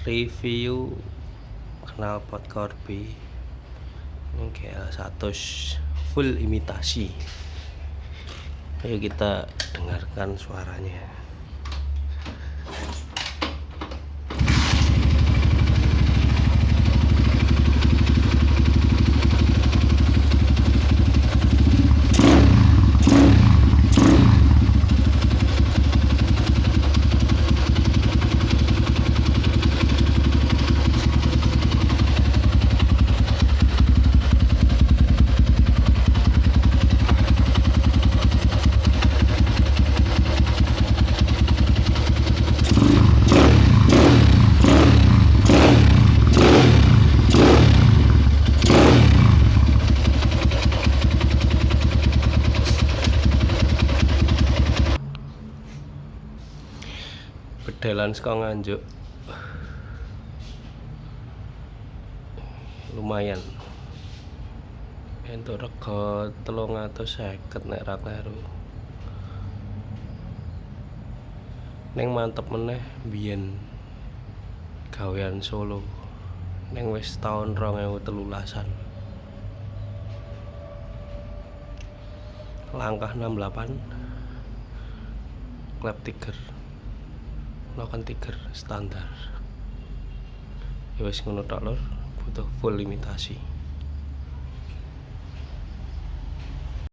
review knalpot corbi ini gl100 full imitasi. Ayo kita dengarkan suaranya. Bedelan saka Nganjuk lumayan entuk rega 350 nek ra kleru. Neng mantep meneh biyen gawean Solo neng wis taun 2013an. Langkah 68 klep tiger melakukan tiger standar. Ya wis ngono tok lur, butuh full imitasi.